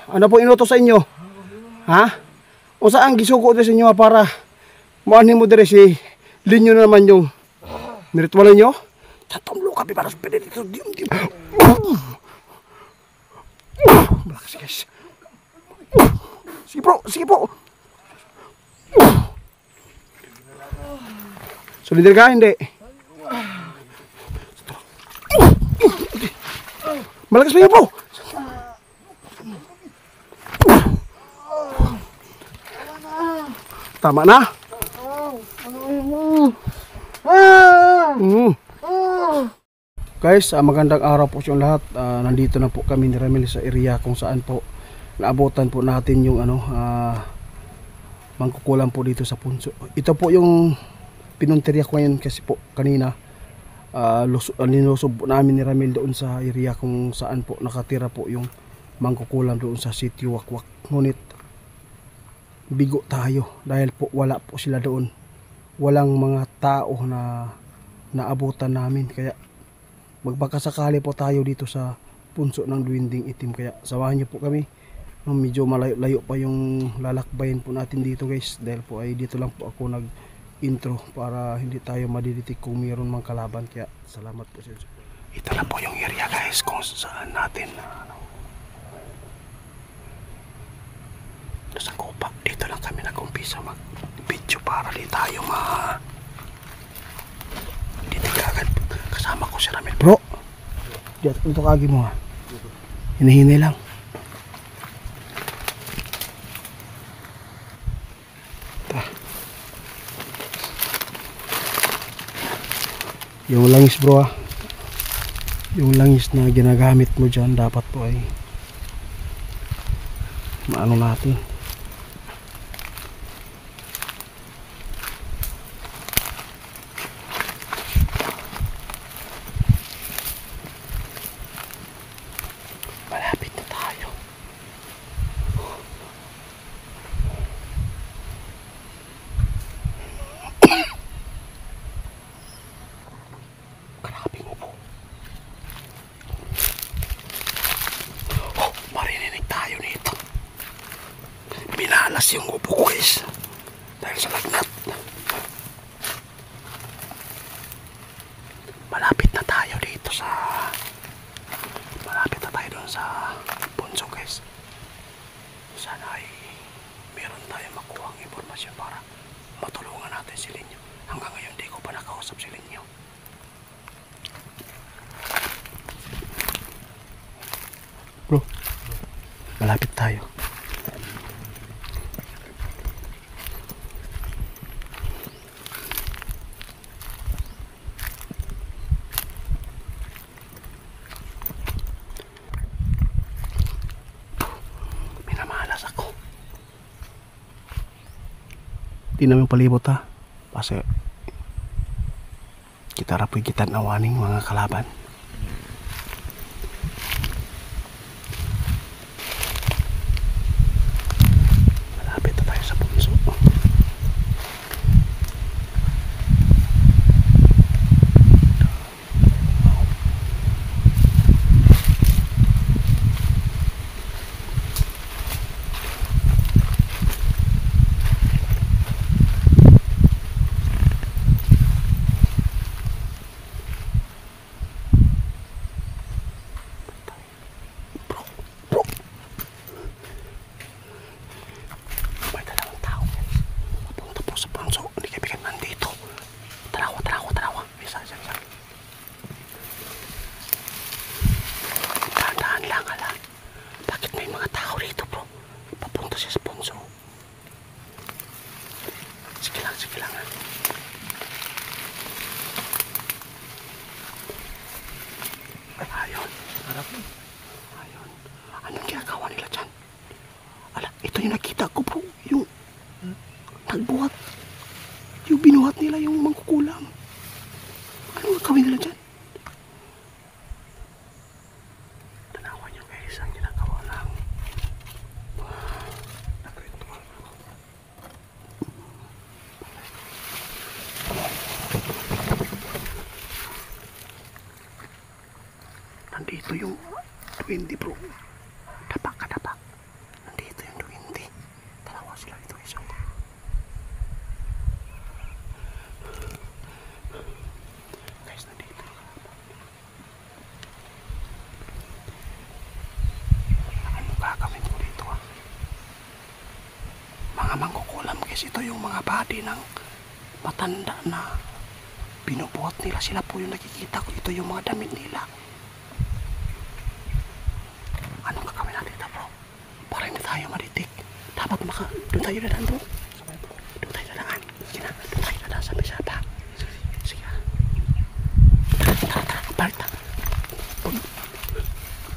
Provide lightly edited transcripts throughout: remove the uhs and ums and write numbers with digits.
Ano po inutos sa inyo? Ha? O saan gisuko din sa inyo para maanin mo dire si Linyo na naman yung niritwala nyo? Tatamlo kami para sa pinito. Malakas guys. Sige bro, sige po. Solider ka, hindi? Malakas pa yun bro. Tama na. Guys, magandang araw po sa lahat. Nandito na po kami ni Ramil sa area kung saan po naabutan po natin yung mangkukulam po dito sa punso. Ito po yung pinunteriya ko ngayon kasi po kanina linusob po namin ni Ramil doon sa area kung saan po nakatira po yung mangkukulam doon sa City Wakwak. Ngunit bigo tayo dahil po wala po sila doon. Walang mga tao na naabutan namin, kaya magbakasakali po tayo dito sa punso ng Duwinding Itim. Kaya samahan niyo po kami. Medyo malayo pa yung lalakbayin po natin dito guys, dahil po ay dito lang po ako nag intro para hindi tayo madiditik kung mayroon mang kalaban. Kaya salamat po sa inyo. Ito na po yung area guys kung saan natin sa Copa. Dito lang kami nag-umpisa mag video para di tayo ditikagan. Kasama ko si Ramil bro. Dito kagi mo ha. Hinihinay lang. Yung langis bro ha. Yung langis na ginagamit mo dyan dapat po ay maano natin. Malapit na tayo. Grabe mo po. Oh, marinig tayo nito. Minalas yung upo ko guys dahil sa lagnat. Malapit na tayo dito sa doon sa punso guys. Sana ay meron tayong makuhang impormasyon para matulungan natin si Linyo. Hanggang ngayon di ko pa nakausap si Linyo. Bro, malapit tayo. Tingnan mo yung palibot ha. Kasi kita rapoy kita nawaning mga kalaban. Malapit na tayo sa punso. Sige lang ha. Ayun. Harap mo. Ayun. Anong ginagawa nila dyan? Ala, ito yung nakita ko bro. Yung nagbuhat. Yung binuhat nila yung mangkukulam. Anong gagawin nila dyan? Tanawan nyo guys ang ginagawa lang. Nandito yung 20 bro. Dapak ka dapak. guys, ito yung mga body ng matanda na binubuhat nila. Sila po yung nakikita ko. Ito yung mga damit nila. Anong gagawin natin ito, bro? Para hindi tayo maritik. Dapat doon tayo dadaan, bro. Doon tayo dadaan. Sige na, doon tayo dadaan sa mesada. Sige na. Tara, balik na.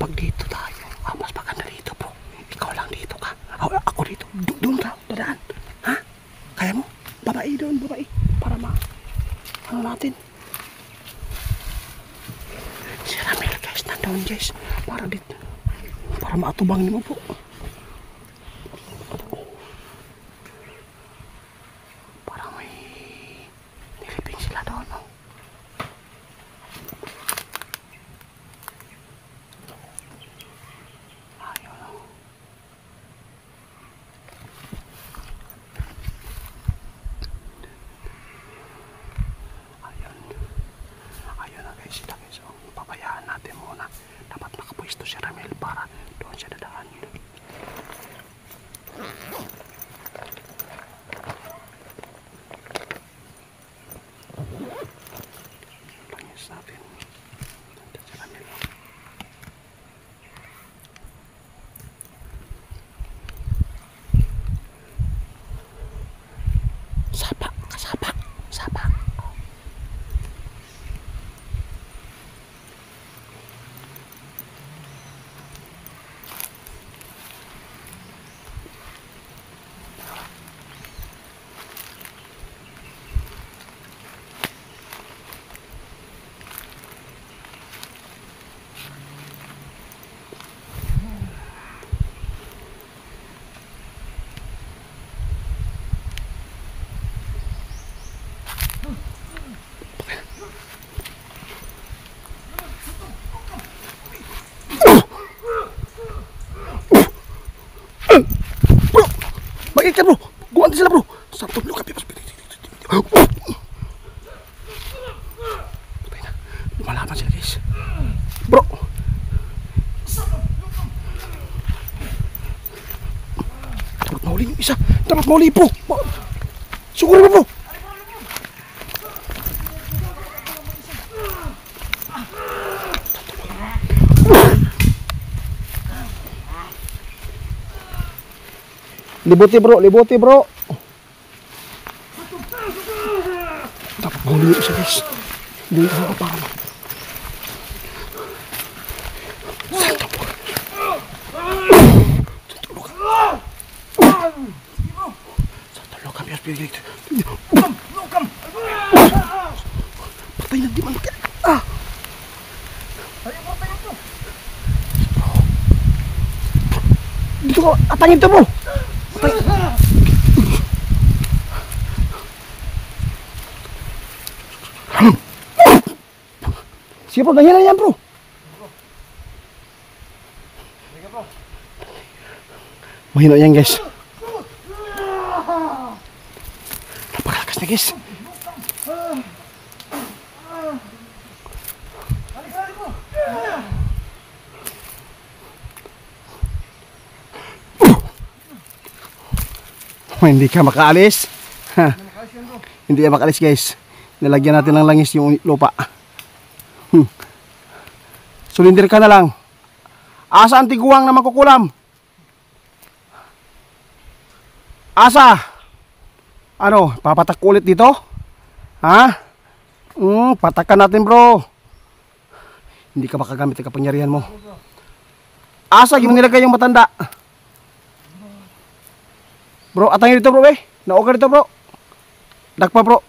Pag dito tayo, mas maganda dito, bro. Ikaw lang dito ka. Ako dito. Doon ka, dadaan. Ha? Kaya mo? Babae doon, babae. Para ano natin? Si Ramil, guys, nandoon, guys. Para maatubang niyo po. Parang may niliping sila doon, no? Ayun, no? Ayun na guys, sila guys. So, pabayaan natin muna. Dapat nakapwesto si Ramil para doon siya dadaan. Langis natin. Nandiyan si Ramil. Sapa. Bakit ka, bro? Gumanti sila, bro. Santong luka, pipas. Patay na. Lumalaban sila, guys. Bro. Dapat mahuli yung isa. Dapat mahuli, bro. Siguro ba, bro? Libuti bro. Dapat mahuli yung isa, guys. Hindi ka para mo. Santulukan, biar. Patay na, di man ka. Dito ko, atangin to, bro. Sige, bro, nangyari yan, bro. Mahina yan, guys. Napakalakas na, guys. Hindi ka makaalis. Hindi ka makaalis, guys. Nalagyan natin ng langis yung lupa. Sulindir ka na lang. Asa ang tiguang na makukulam? Asa? Ano, papatak ulit dito? Ha? Patakan natin, bro. Hindi ka makagamit ang kapangyarihan mo. Asa, gimana nilagay yung matanda? Bro, atangin dito, bro, eh. Nauga dito, bro. Dakpa, bro.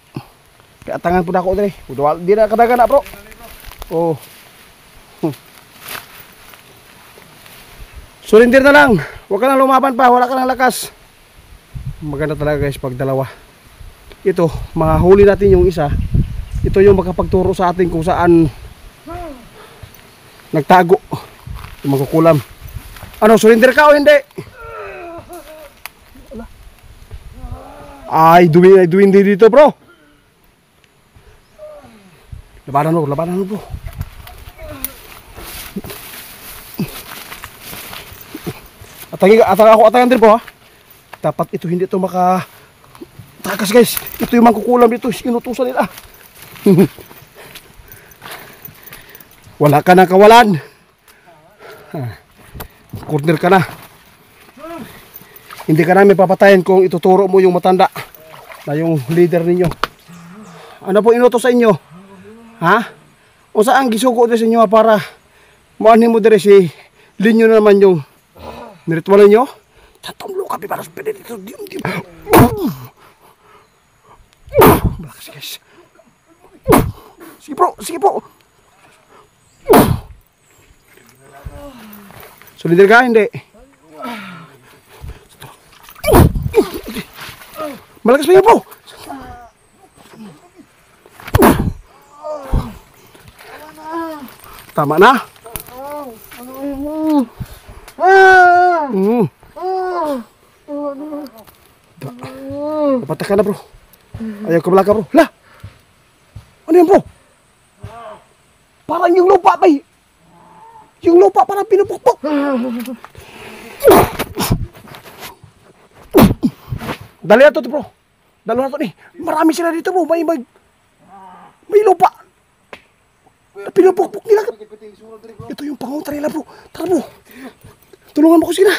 Kaya atangan po na ako dito, eh. Di na kadaga na, bro. Oh. Surrender na lang. Huwag ka na lumaban pa. Wala ka ng lakas. Maganda talaga, guys, pag dalawa. Ito, mahuli natin yung isa. Ito yung makapagturo sa atin kung saan nagtago yung magkukulam. Ano, surrender ka o hindi? Ay, duwin dito, bro. Labanan mo, bro. Atangan din po, ha. Dapat ito hindi ito Takas guys. Ito yung mangkukulam dito. Inutusan nila. Wala ka na kawalan. Corner ka na. Hindi ka namin papatayin kung ituturo mo yung matanda na yung leader ninyo. Ano po inutos sa inyo? Ha? O saan gisugo din sa inyo para maanin mo dire si Linyo na naman yung miritual nyo? Tatamlo ka para sa pinit ito. Malakas guys. Sige bro, sige po. So leader ka? Hindi. Malakas pa yun bro. Tama na. Dapat ka na bro. Ayaw ka malaka bro. La! Ano yan bro? Parang yung lupa ba? Yung lupa parang pinupukpok. Dali na to bro. Dalo na to ni. Marami sila dito bro. May lupa. Pinupukpok nila. Ito yung pangunta nila bro. Tara bro. Tulungan mo ko sila.